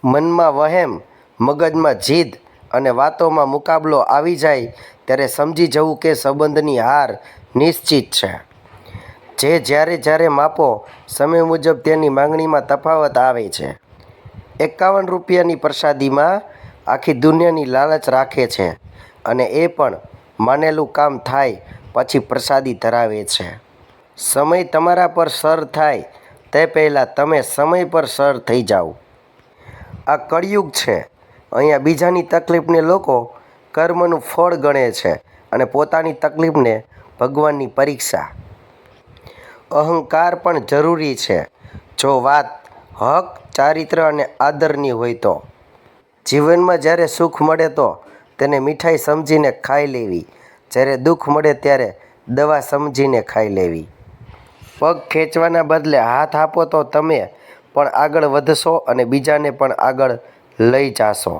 મનમાં વહેમ, મગજમાં જીદ અને વાતોમાં મુકાબલો આવી જાય ત્યારે સમજી જવું કે સંબંધની હાર નિશ્ચિત છે. જે જ્યારે માપો સમય મુજબ તેની માંગણીમાં તફાવત આવે છે. 51 રૂપિયાની પ્રસાદીમાં આખી દુનિયાની લાલચ રાખે છે અને એ પણ માનેલું કામ થાય પછી પ્રસાદી ધરાવે છે. સમય તમારા પર સર થાય તે પહેલાં તમે સમય પર સર થઈ જાઓ. આ કળિયુગ છે. અહીંયા બીજાની તકલીફને લોકો કર્મનું ફળ ગણે છે અને પોતાની તકલીફને ભગવાનની પરીક્ષા. અહંકાર પણ જરૂરી છે જો વાત હક, ચારિત્ર અને આદરની હોય તો. જીવનમાં જ્યારે સુખ મળે તો તેને મીઠાઈ સમજીને ખાઈ લેવી, જ્યારે દુઃખ મળે ત્યારે દવા સમજીને ખાઈ લેવી. પગ ખેંચવાના બદલે હાથ આપો તો તમે પણ આગળ વધશો અને બીજાને પણ આગળ લઈ જાશો.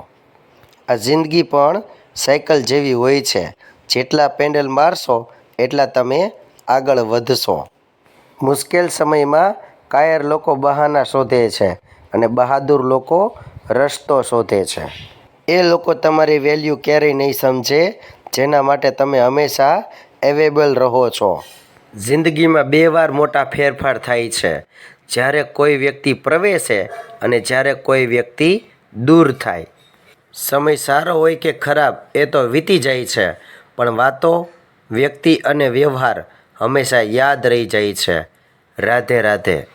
આ જિંદગી પણ સાયકલ જેવી હોય છે. જેટલા પેડલ મારશો એટલા તમે આગળ વધશો. મુશ્કેલ સમયમાં કાયર લોકો બહાના શોધે છે અને બહાદુર લોકો રસ્તો શોધે છે. એ લોકો તમારી વેલ્યુ ક્યારેય નહીં સમજે જેના માટે તમે હંમેશા અવેલેબલ રહો છો. જિંદગીમાં 2 વાર મોટા ફેરફાર થાય છે, જ્યારે કોઈ વ્યક્તિ પ્રવેશે અને જ્યારે કોઈ વ્યક્તિ દૂર થાય. સમય સારો હોય કે ખરાબ એ તો વીતી જાય છે, પણ વાતો, વ્યક્તિ અને વ્યવહાર હંમેશા યાદ રહી જાય છે. રાધે રાધે.